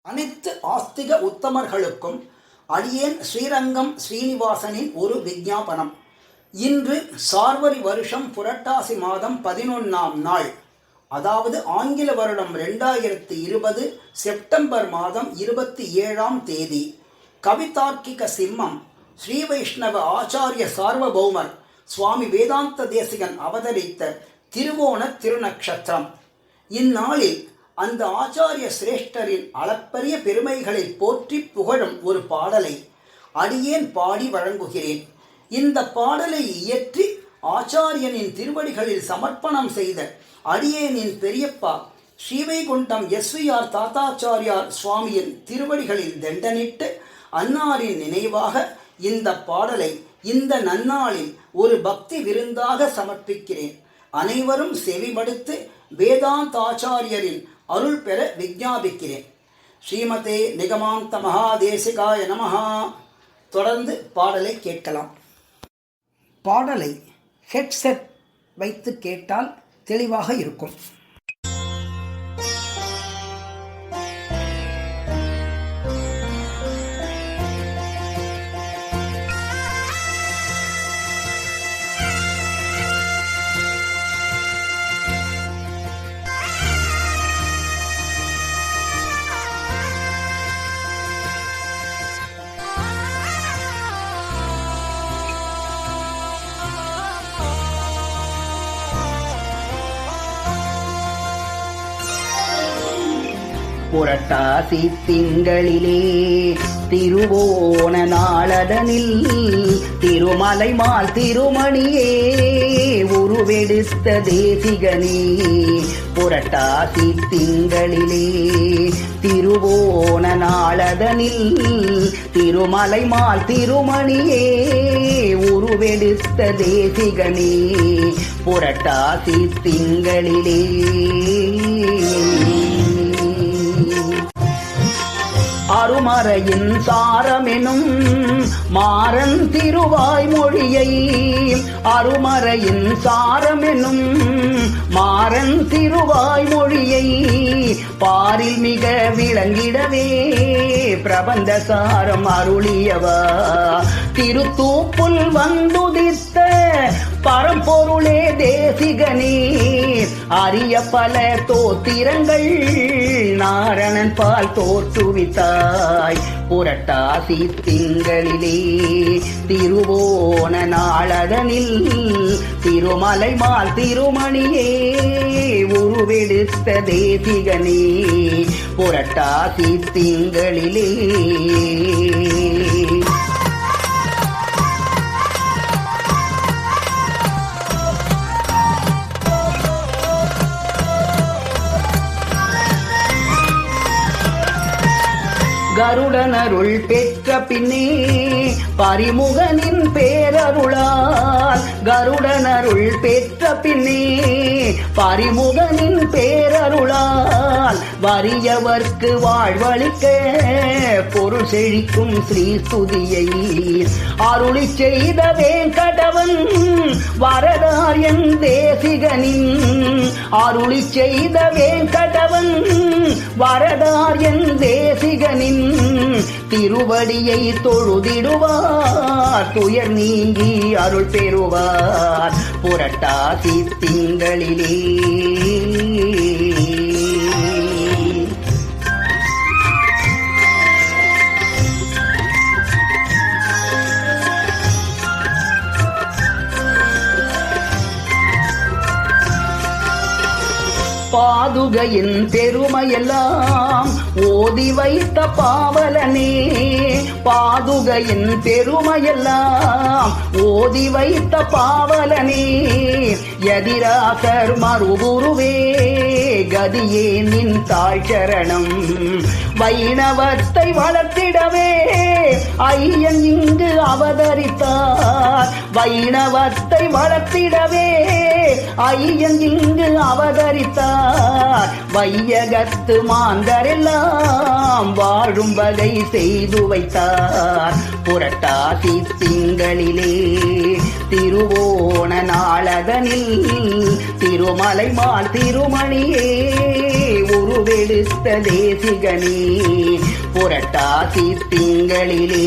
அனைத்து ஆஸ்திக உத்தமர்களுக்கும் அடியேன் ஸ்ரீரங்கம் ஸ்ரீனிவாசனின் ஒரு விஞ்ஞாபனம். இன்று சார்வரி வருஷம் புரட்டாசி மாதம் 11ஆம் நாள், அதாவது ஆங்கில வருடம் 2020 செப்டம்பர் மாதம் 27ஆம் தேதி. கவிதார்க்கிக சிம்மம் ஸ்ரீ வைஷ்ணவ ஆச்சாரிய சார்வபௌமர் சுவாமி வேதாந்த தேசிகன் அவதரித்த திருவோண திருநக்ஷத்திரம். இந்நாளில் அந்த ஆச்சாரிய சிரேஷ்டரின் அளப்பரிய பெருமைகளை போற்றி புகழும் ஒரு பாடலை அடியேன் பாடி வழங்குகிறேன். இந்த பாடலை இயற்றி ஆச்சாரியனின் திருவடிகளில் சமர்ப்பணம் செய்த அடியேனின் பெரியப்பா ஸ்ரீவைகுண்டம் எஸ்விஆர் தாத்தாச்சாரியார் சுவாமியின் திருவடிகளில் தண்டனிட்டு அன்னாரின் நினைவாக இந்த பாடலை இந்த நன்னாளில் ஒரு பக்தி விருந்தாக சமர்ப்பிக்கிறேன். அனைவரும் செவிமடுத்து வேதாந்தாச்சாரியரின் அருள் பெற விஞ்ஞாபிக்கிறேன். ஸ்ரீமதே நிகமாந்த மகாதேசிகாய நமஹா. தொடர்ந்து பாடலை கேட்கலாம். பாடலை ஹெட்செட் வைத்து கேட்டால் தெளிவாக இருக்கும். புரட்டாசி திங்களிலே திருவோண நாளதனில் திருமலை மால் திருமணியே உருவெடுத்த தேசிகனே. புரட்டாசி திங்களிலே திருவோண நாளதனில் திருமலை மால் திருமணியே உருவெடுத்த தேசிகனே. புரட்டாசி திங்களிலே அருமறையின் சாரமெனும் மாறன் திருவாய்மொழியை, அருமறையின் சாரமெனும் மாறன் திருவாய்மொழியை பாரில் மிக விளங்கிடவே பிரபந்த சாரம் அருளியவா. திருத்தூப்புல் வந்துதித்த பரம்பொருளே தேசிகனே. அரிய பல தோத்திரங்கள் நாரணன் பால் தோற்றுவித்தாய். புரட்டாசி திங்களிலே திருவோண நாளதனில் திருமலை மால் திருமணியே உருவெடுத்த தேசிகனே. புரட்டாசி திங்களிலே கருடனருள் பெற்ற பின்னே பரிமுகனின் பேரருளால், கருடனருள் பெற்ற பின்னே பரிமுகனின் பேரருளால் வறியவர்க்கு வாழ்வளிக்க பொருள் செழிக்கும் ஸ்ரீஸ்துதியை அருளி செய்த வேங்கடவன் வரதாரியன் தேசிகனின். அருளி செய்த வேங்கடவன் வரதாரியன் தேசிகனின் திருவடியை தொழுதிடுவார் துயர் நீங்கி அருள் பெறுவார். புரட்டாசி திங்களிலே பாதுகையின் பெருமையெல்லாம் ஓதி வைத்த பாவலனே. பாதுகையின் பெருமையெல்லாம் ஓதி வைத்த பாவலனே. எதிராசர் மறுகுருவே கதியே நின் தாழ்சரணம். வைணவத்தை வளர்த்திடவே ஐயன் இங்கு அவதரித்தார். வைணவத்தை வளர்த்திடவே ஐயன் இங்கு அவதரித்தார். வையகத்து மாந்தரெல்லாம் வாழும் வகை செய்து வைத்தார். புரட்டாசி திங்களிலே திருவோண நாளதனில் திருமலை மால் திருமணியே ஒரு உருவெடுத்த தேசிகனே புரட்டாசி திங்களிலே